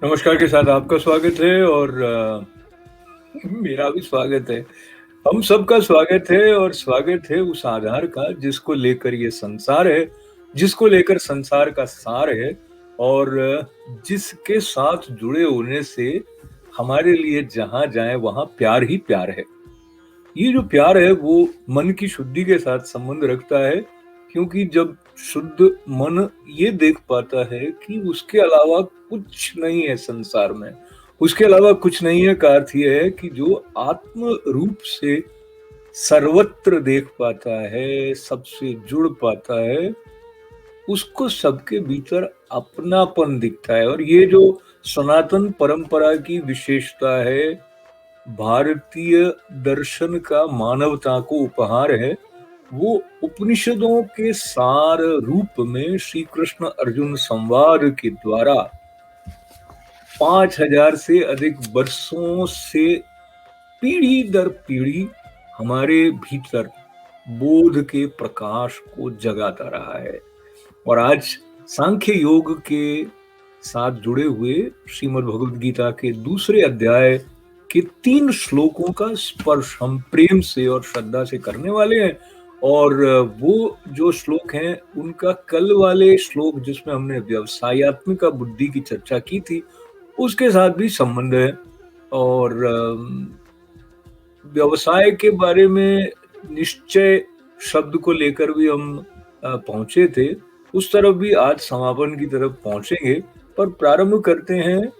नमस्कार के साथ आपका स्वागत है और मेरा भी स्वागत है। हम सबका स्वागत है और स्वागत है उस आधार का जिसको लेकर ये संसार है, जिसको लेकर संसार का सार है और जिसके साथ जुड़े होने से हमारे लिए जहाँ जाएँ वहाँ प्यार ही प्यार है। ये जो प्यार है वो मन की शुद्धि के साथ संबंध रखता है, क्योंकि जब शुद्ध मन ये देख पाता है कि उसके अलावा कुछ नहीं है संसार में, उसके अलावा कुछ नहीं है का अर्थ ये है कि जो आत्म रूप से सर्वत्र देख पाता है, सबसे जुड़ पाता है, उसको सबके भीतर अपनापन दिखता है। और ये जो सनातन परंपरा की विशेषता है, भारतीय दर्शन का मानवता को उपहार है, वो उपनिषदों के सार रूप में श्री कृष्ण अर्जुन संवाद के द्वारा 5000 से अधिक वर्षों से पीढ़ी दर पीढ़ी हमारे भीतर बोध के प्रकाश को जगाता रहा है। और आज सांख्य योग के साथ जुड़े हुए श्रीमद् भगवद गीता के दूसरे अध्याय के 3 श्लोकों का स्पर्श हम प्रेम से और श्रद्धा से करने वाले हैं। और वो जो श्लोक हैं उनका कल वाले श्लोक जिसमें हमने व्यवसायत्मिक बुद्धि की चर्चा की थी उसके साथ भी संबंध है। और व्यवसाय के बारे में निश्चय शब्द को लेकर भी हम पहुंचे थे, उस तरफ भी आज समापन की तरफ पहुंचेंगे। पर प्रारंभ करते हैं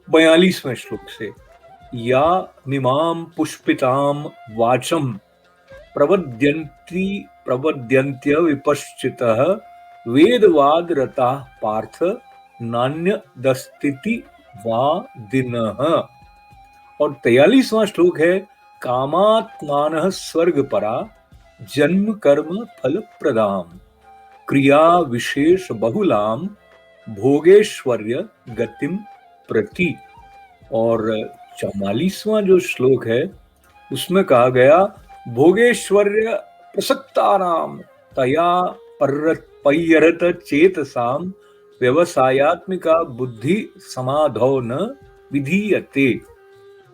42वें श्लोक से। या मिमाम पुष्पिताम वाचम प्रवद्यन्त्य विपश्चितः वेदवाद रता पार्थ नान्य दस्तिति वादिनः। और 43वां श्लोक है कामात्मानः स्वर्ग परा जन्म कर्म फल प्रदाम क्रिया विशेष बहुलाम भोगेश्वर्य गतिम प्रति। और 44वां जो श्लोक है उसमें कहा गया भोगेश्वर्य प्रसक्तानाम तया पर्यरत चेतसाम व्यवसायात्मिका बुद्धि समाधौ न विधीयते।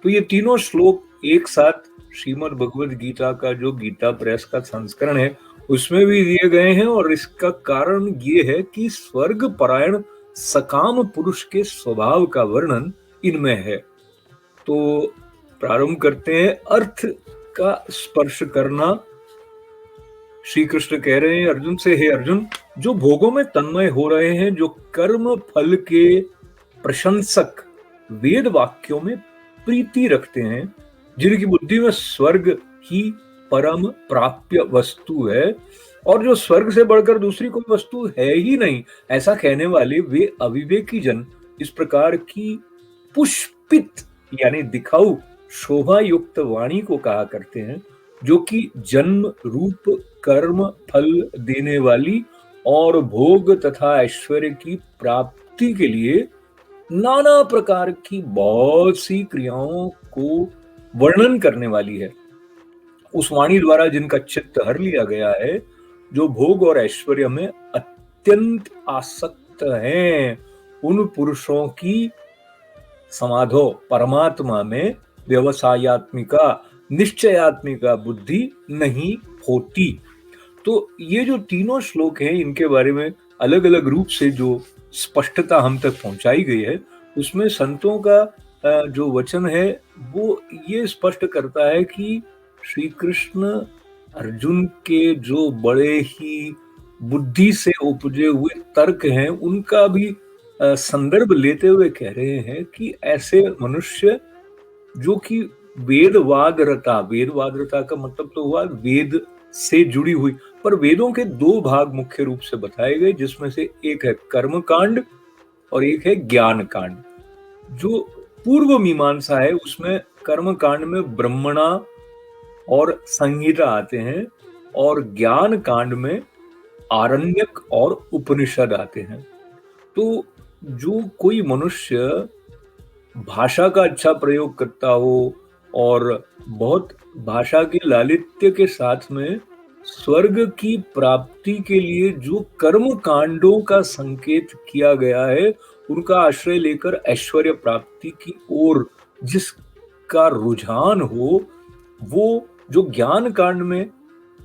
तो ये तीनों श्लोक एक साथ श्रीमद् भगवद गीता का जो गीता प्रेस का संस्करण है उसमें भी दिए गए हैं। और इसका कारण ये है कि स्वर्ग परायण सकाम पुरुष के स्वभाव का वर्णन इनमें है। तो प्रारंभ करते हैं अर्थ का स्पर्श करना। श्री कृष्ण कह रहे हैं अर्जुन से, हे अर्जुन, जो भोगों में तन्मय हो रहे हैं, जो कर्म फल के प्रशंसक वेद वाक्यों में प्रीति रखते हैं, जिनकी बुद्धि में स्वर्ग ही परम प्राप्य वस्तु है और जो स्वर्ग से बढ़कर दूसरी कोई वस्तु है ही नहीं, ऐसा कहने वाले वे अविवेकी जन इस प्रकार की पुष्पित यानी दिखाऊ शोभा युक्त वाणी को कहा करते हैं, जो कि जन्म रूप कर्म फल देने वाली और भोग तथा ऐश्वर्य की प्राप्ति के लिए नाना प्रकार की बहुत सी क्रियाओं को वर्णन करने वाली है। उस वाणी द्वारा जिनका चित्त हर लिया गया है, जो भोग और ऐश्वर्य में अत्यंत आसक्त हैं, उन पुरुषों की समाधो परमात्मा में व्यवसायत्मिका निश्चयात्मिका बुद्धि नहीं होती। तो ये जो तीनों श्लोक हैं इनके बारे में अलग अलग रूप से जो स्पष्टता हम तक पहुंचाई गई है, उसमें संतों का जो वचन है वो ये स्पष्ट करता है कि श्री कृष्ण अर्जुन के जो बड़े ही बुद्धि से उपजे हुए तर्क हैं उनका भी संदर्भ लेते हुए कह रहे हैं कि ऐसे मनुष्य जो कि वेदवादरता का मतलब तो हुआ वेद से जुड़ी हुई, पर वेदों के 2 भाग मुख्य रूप से बताए गए, जिसमें से एक है कर्म कांड और एक है ज्ञान कांड। जो पूर्व मीमांसा है उसमें कर्म कांड में ब्रह्मणा और संहिता आते हैं और ज्ञान कांड में आरण्यक और उपनिषद आते हैं। तो जो कोई मनुष्य भाषा का अच्छा प्रयोग करता हो और बहुत भाषा के लालित्य के साथ में स्वर्ग की प्राप्ति के लिए जो कर्म कांडों का संकेत किया गया है उनका आश्रय लेकर ऐश्वर्य प्राप्ति की ओर जिसका रुझान हो, वो जो ज्ञान कांड में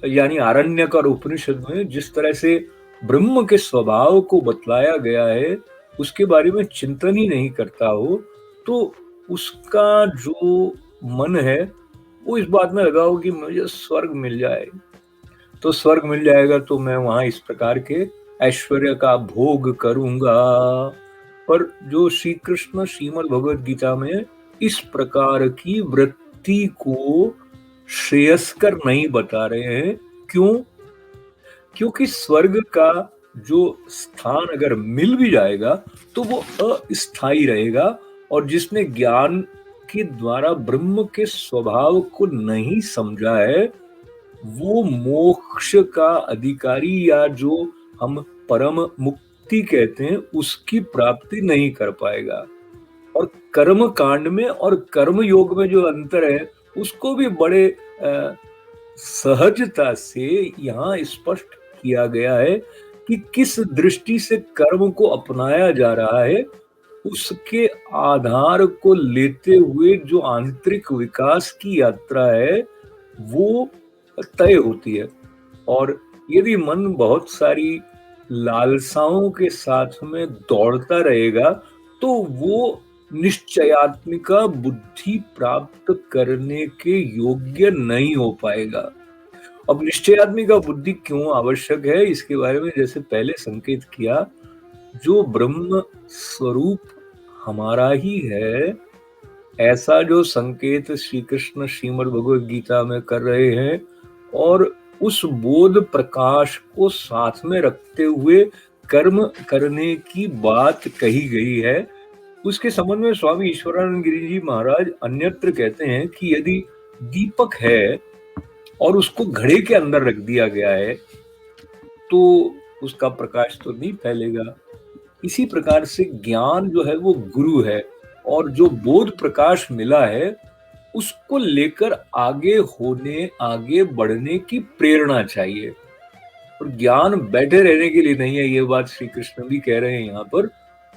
यानी आरण्यक और उपनिषद में जिस तरह से ब्रह्म के स्वभाव को बतलाया गया है, उसके बारे में चिंतन ही नहीं करता हो, तो उसका जो मन है वो इस बात में लगा हो कि मुझे स्वर्ग मिल जाए, तो स्वर्ग मिल जाएगा तो मैं वहां इस प्रकार के ऐश्वर्य का भोग करूंगा। पर जो श्री कृष्ण श्रीमद् भगवद गीता में इस प्रकार की वृत्ति को श्रेयस्कर नहीं बता रहे हैं। क्यों? क्योंकि स्वर्ग का जो स्थान अगर मिल भी जाएगा तो वो अस्थायी रहेगा, और जिसने ज्ञान के द्वारा ब्रह्म के स्वभाव को नहीं समझा है, वो मोक्ष का अधिकारी या जो हम परम मुक्ति कहते हैं उसकी प्राप्ति नहीं कर पाएगा। और कर्म कांड में और कर्म योग में जो अंतर है उसको भी बड़े सहजता से यहाँ स्पष्ट किया गया है कि किस दृष्टि से कर्म को अपनाया जा रहा है, उसके आधार को लेते हुए जो आंतरिक विकास की यात्रा है वो तय होती है। और यदि मन बहुत सारी लालसाओं के साथ में दौड़ता रहेगा तो वो निश्चयात्मिका बुद्धि प्राप्त करने के योग्य नहीं हो पाएगा। अब निश्चयात्मिका बुद्धि क्यों आवश्यक है, इसके बारे में जैसे पहले संकेत किया, जो ब्रह्म स्वरूप हमारा ही है, ऐसा जो संकेत श्री कृष्ण श्रीमद् भगवद गीता में कर रहे हैं, और उस बोध प्रकाश को साथ में रखते हुए कर्म करने की बात कही गई है, उसके संबंध में स्वामी ईश्वरानंद गिरि जी महाराज अन्यत्र कहते हैं कि यदि दीपक है और उसको घड़े के अंदर रख दिया गया है तो उसका प्रकाश तो नहीं फैलेगा। इसी प्रकार से ज्ञान जो है वो गुरु है, और जो बोध प्रकाश मिला है उसको लेकर आगे होने, आगे बढ़ने की प्रेरणा चाहिए। और ज्ञान बैठे रहने के लिए नहीं है, ये बात श्री कृष्ण भी कह रहे हैं यहाँ पर,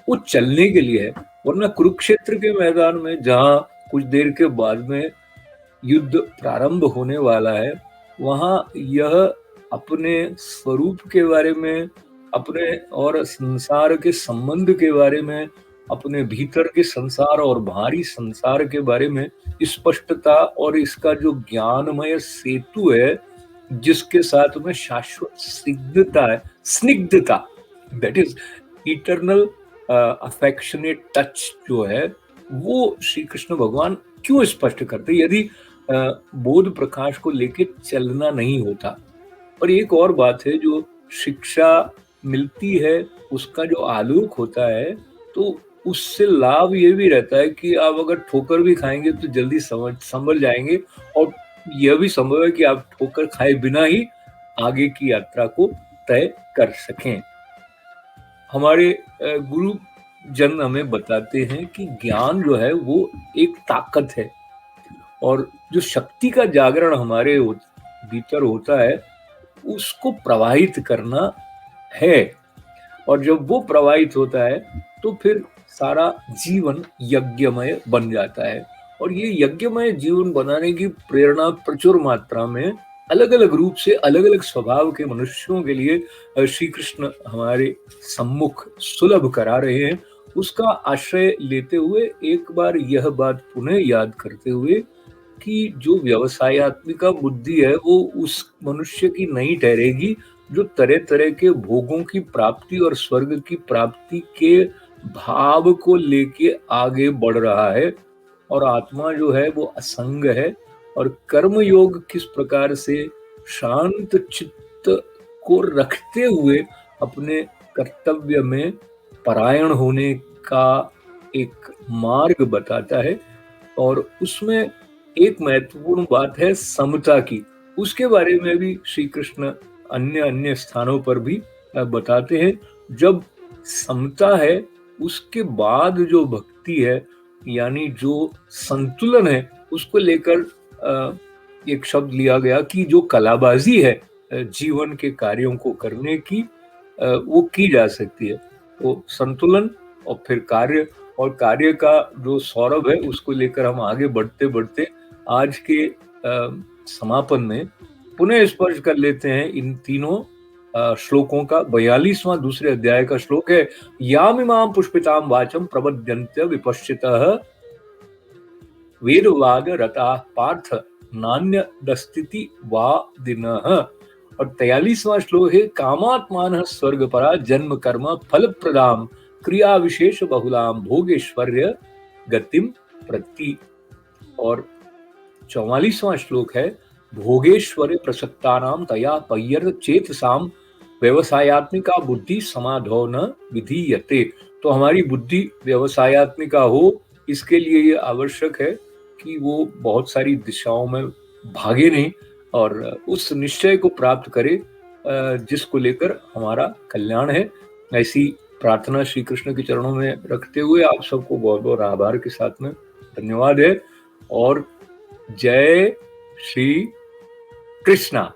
वो चलने के लिए है। वरना कुरुक्षेत्र के मैदान में जहां कुछ देर के बाद में युद्ध प्रारंभ होने वाला है, वहां यह अपने स्वरूप के बारे में, अपने और संसार के संबंध के बारे में, अपने भीतर के संसार और बाहरी संसार के बारे में स्पष्टता, और इसका जो ज्ञानमय सेतु है जिसके साथ में शाश्वत स्निग्धता, that is eternal affectionate touch जो है, वो श्री कृष्ण भगवान क्यों स्पष्ट करते यदि बोध प्रकाश को लेके चलना नहीं होता। और एक और बात है, जो शिक्षा मिलती है उसका जो आलोक होता है, तो उससे लाभ ये भी रहता है कि आप अगर ठोकर भी खाएंगे तो जल्दी संभल जाएंगे, और यह भी संभव है कि आप ठोकर खाए बिना ही आगे की यात्रा को तय कर सकें। हमारे गुरु जन हमें बताते हैं कि ज्ञान जो है वो एक ताकत है, और जो शक्ति का जागरण हमारे भीतर होता है उसको प्रवाहित करना है। और जब वो प्रवाहित होता है तो फिर सारा जीवन यज्ञमय बन जाता है। और ये यज्ञमय जीवन बनाने की प्रेरणा प्रचुर मात्रा में अलग अलग रूप से अलग अलग स्वभाव के मनुष्यों के लिए श्री कृष्ण हमारे सम्मुख सुलभ करा रहे हैं। उसका आश्रय लेते हुए एक बार यह बात पुनः याद करते हुए कि जो व्यवसायत्मिका बुद्धि है वो उस मनुष्य की नहीं ठहरेगी जो तरह तरह के भोगों की प्राप्ति और स्वर्ग की प्राप्ति के भाव को लेके आगे बढ़ रहा है, और आत्मा जो है वो असंग है। और कर्म योग किस प्रकार से शांत चित्त को रखते हुए अपने कर्तव्य में परायण होने का एक मार्ग बताता है, और उसमें एक महत्वपूर्ण बात है समता की। उसके बारे में भी श्री कृष्ण अन्य अन्य स्थानों पर भी बताते हैं। जब समता है उसके बाद जो भक्ति है, यानी जो संतुलन है, उसको लेकर एक शब्द लिया गया कि जो कलाबाजी है जीवन के कार्यों को करने की, वो की जा सकती है। वो संतुलन और फिर कार्य, और कार्य का जो सौरभ है उसको लेकर हम आगे बढ़ते बढ़ते आज के समापन में पुनः स्पर्श कर लेते हैं इन तीनों श्लोकों का। 42वां दूसरे अध्याय का श्लोक है, यामिमां पुष्पितां वाचम प्रबध्यन्त्य विपश्चितः वेदवाद रता पार्थ नान्य दस्तिति वा दिनः। और 43वां श्लोक है, कामात्मान स्वर्ग परा जन्म कर्म फल प्रदाम क्रिया विशेष बहुलाम भोगेश्वर्य गतिम प्रति। और 44वां श्लोक है, भोगेश्वर्य प्रसक्तानाम तया पय्यर चेतसाम व्यवसायात्मिका बुद्धि समाधो न विधीयते। तो हमारी बुद्धि व्यवसायात्मिका हो, इसके लिए ये आवश्यक है कि वो बहुत सारी दिशाओं में भागे नहीं और उस निश्चय को प्राप्त करे जिसको लेकर हमारा कल्याण है। ऐसी प्रार्थना श्री कृष्ण के चरणों में रखते हुए आप सबको बहुत बहुत आभार के साथ में धन्यवाद है और जय श्री कृष्णा।